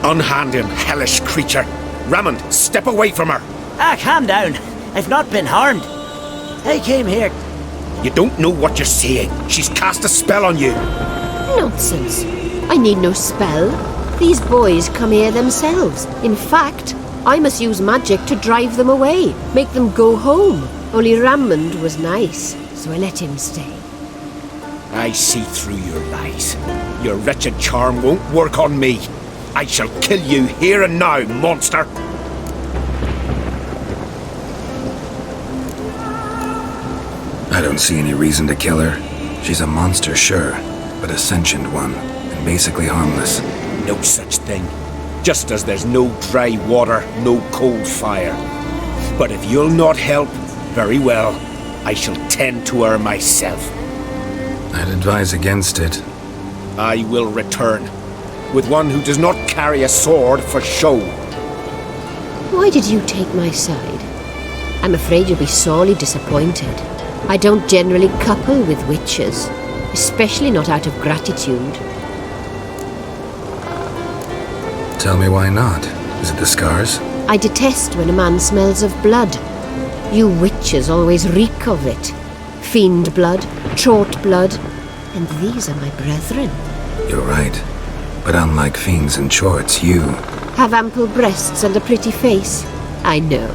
F: Unhand him, hellish creature. Raymond, step away from her.
P: Calm down. I've not been harmed. I came here.
F: You don't know what you're saying. She's cast a spell on you.
S: Nonsense. I need no spell. These boys come here themselves. In fact, I must use magic to drive them away, make them go home. Only Raymond was nice, so I let him stay.
F: I see through your lies. Your wretched charm won't work on me. I shall kill you here and now, monster!
B: I don't see any reason to kill her. She's a monster, sure, but a sentient one, and basically harmless.
F: No such thing. Just as there's no dry water, no cold fire. But if you'll not help, very well. I shall tend to her myself.
B: I'd advise against it.
F: I will return. With one who does not carry a sword for show.
S: Why did you take my side? I'm afraid you'll be sorely disappointed. I don't generally couple with witches, especially not out of gratitude.
B: Tell me why not. Is it the scars?
S: I detest when a man smells of blood. You witches always reek of it. Fiend blood, trot blood, and these are my brethren.
B: You're right. But unlike fiends and chorts, you...
S: Have ample breasts and a pretty face. I know.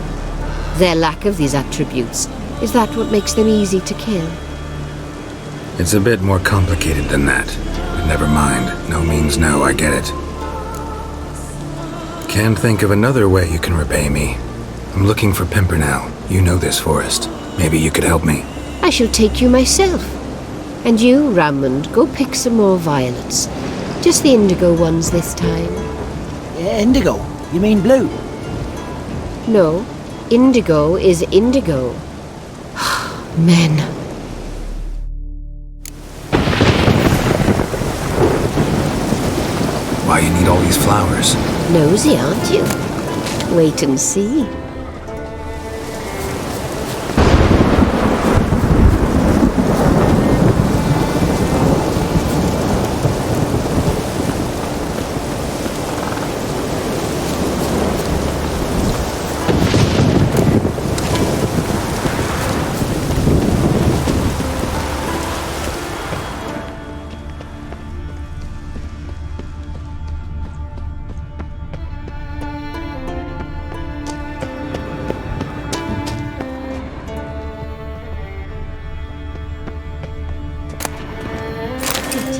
S: Their lack of these attributes, is that what makes them easy to kill?
B: It's a bit more complicated than that. But never mind. No means no, I get it. Can't think of another way you can repay me. I'm looking for Pimpernel. You know this forest. Maybe you could help me.
S: I shall take you myself. And you, Raymond, go pick some more violets. Just the indigo ones this time.
P: Indigo? You mean blue?
S: No, indigo is indigo. Men.
B: Why you need all these flowers?
S: Nosy, aren't you? Wait and see.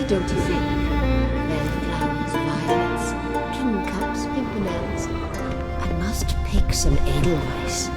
S: Don't you think? Bellflowers, violets, kingcups, pimpernels. I must pick some edelweiss.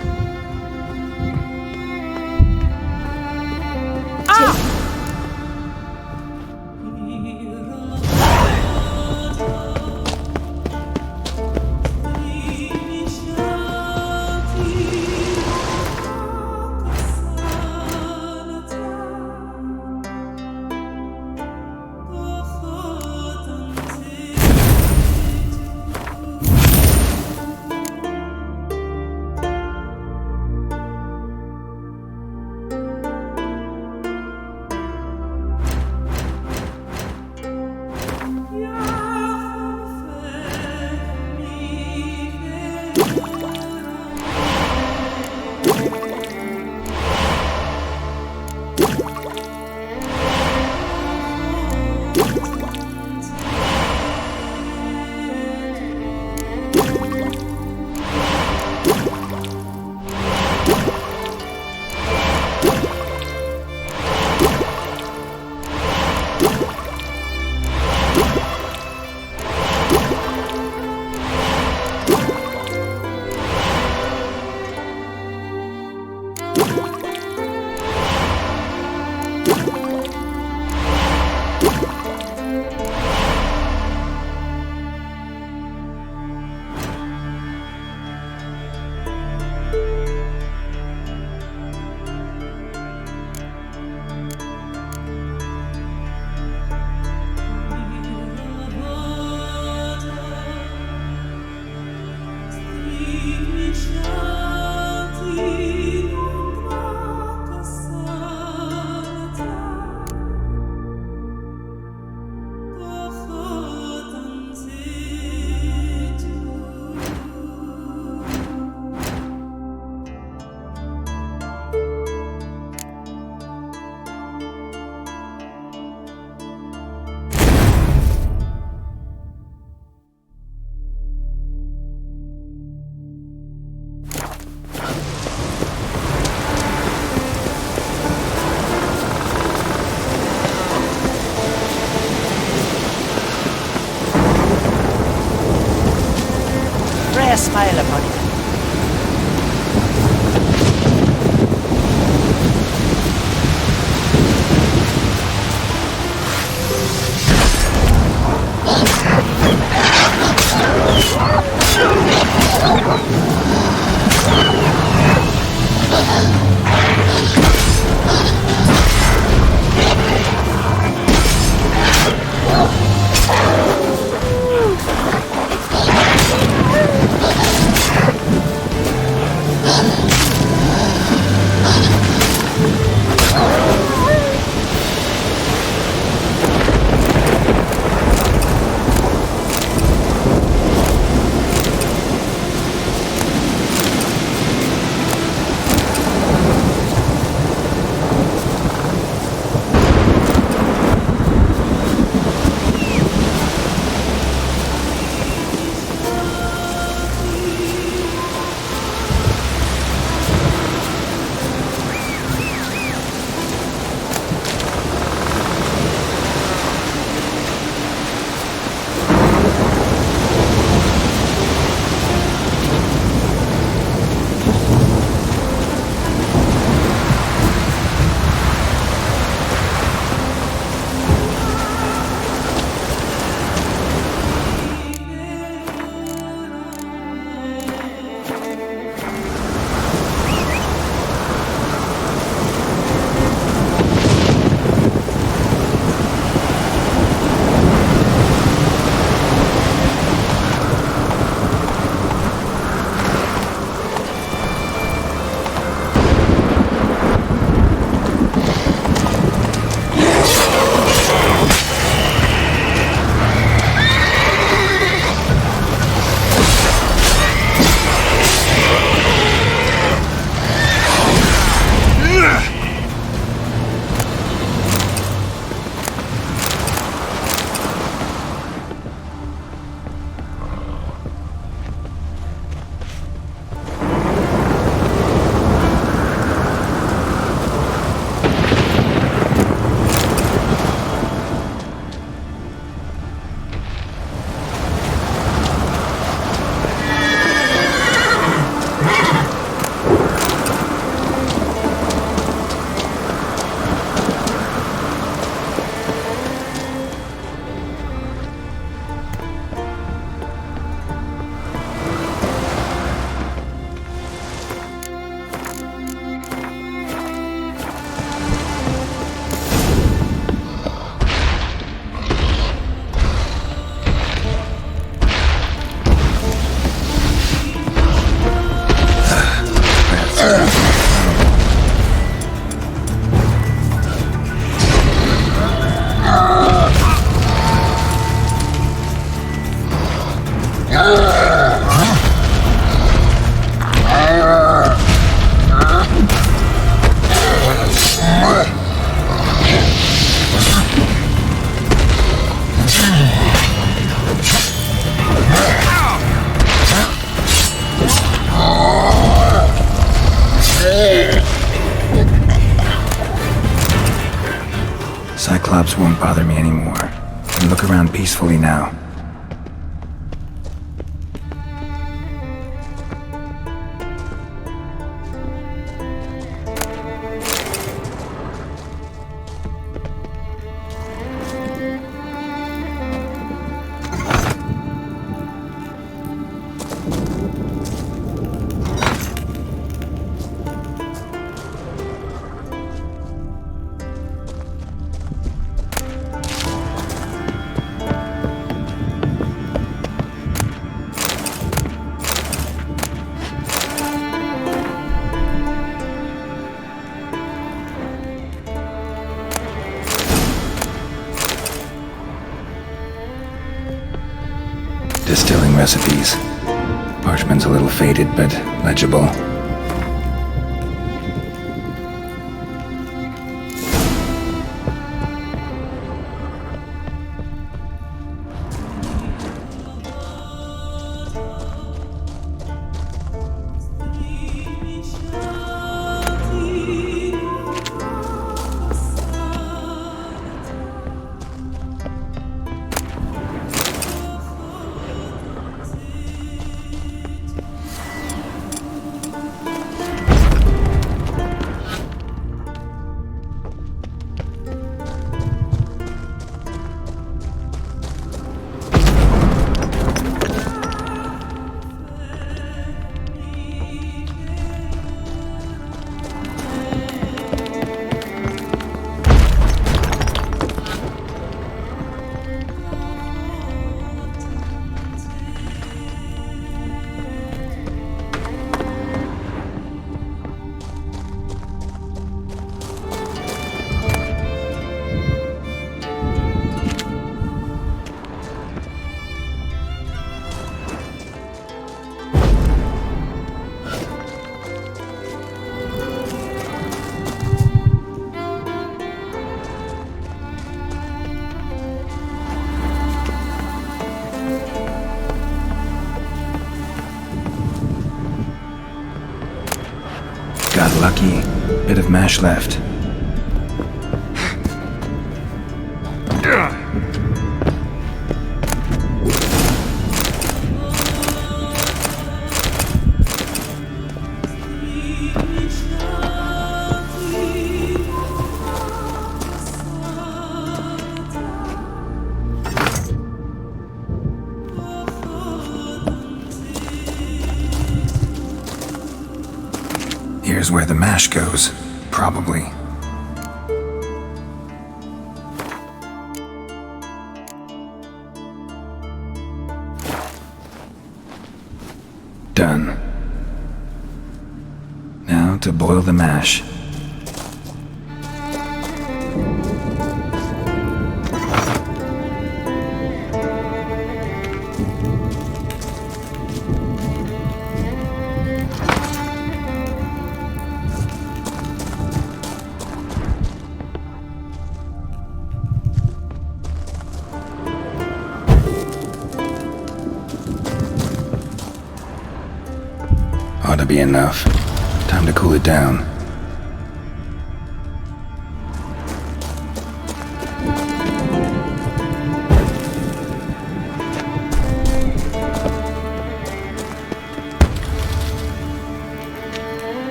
P: Pray a smile upon it.
B: Cyclops won't bother me anymore. I can look around peacefully now. recipes. Parchment's a little faded, but legible. Got lucky. Bit of mash left. Here's where the mash goes, probably. Done. Now to boil the mash. Ought to be enough. Time to cool it down.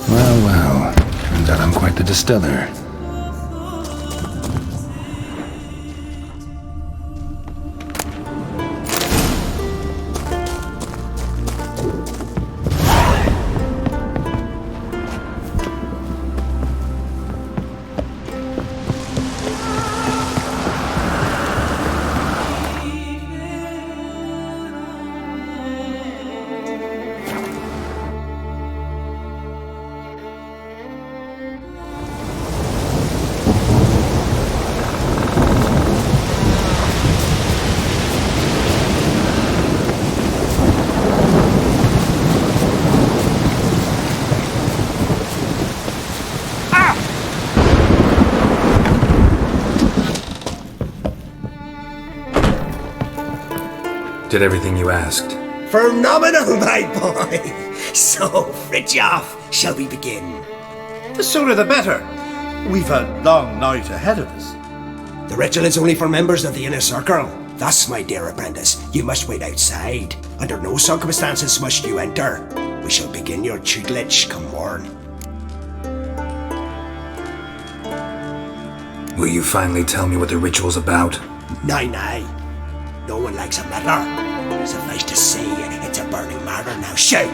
B: Well, turns out I'm quite the distiller. Did everything you asked.
P: Phenomenal, my boy! So, Fridtjof, shall we begin?
R: The sooner the better. We've a long night ahead of us.
P: The ritual is only for members of the inner circle. Thus, my dear apprentice, you must wait outside. Under no circumstances must you enter. We shall begin your tutelage come morn.
B: Will you finally tell me what the ritual's about?
P: Nay. No one likes a matter. Suffice to say, it's a burning matter now. Shout!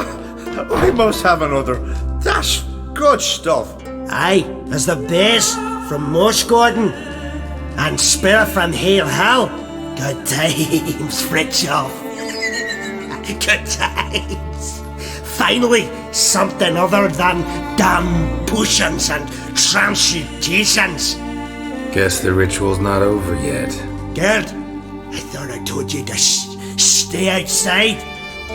R: I must have another. That's good stuff.
P: Aye, as the base from Mosh Gordon and Spear from Hale Hell. Good times, Fritjof. Good times. Finally, something other than damn potions and transmutations.
B: Guess the ritual's not over yet.
P: Gerd, I thought I told you to stay outside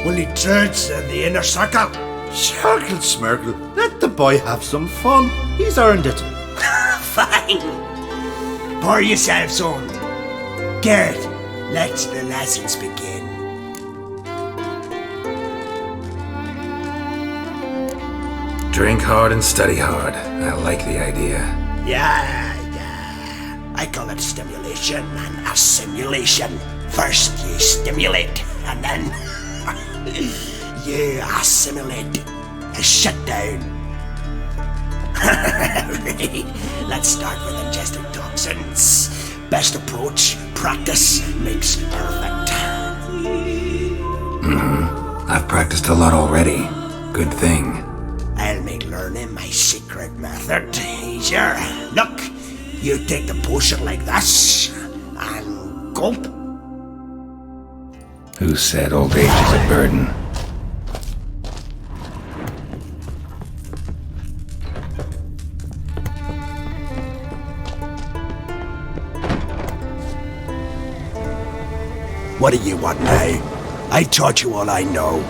P: when he turns in the inner circle.
R: Circle Smirkle, let the boy have some fun. He's earned it.
P: Fine. Pour yourselves on. Gerd, let the lessons begin.
B: Drink hard and study hard. I like the idea.
P: Yeah. I call it stimulation and assimilation. First you stimulate, and then you assimilate. Shut down. Right. Let's start with ingesting toxins. Best approach, practice makes perfect.
B: I've practiced a lot already. Good thing.
P: I'll make learning my secret method easier. Look, you take the potion like this, and gulp.
B: Who said old age is a burden?
P: What do you want now? I taught you all I know.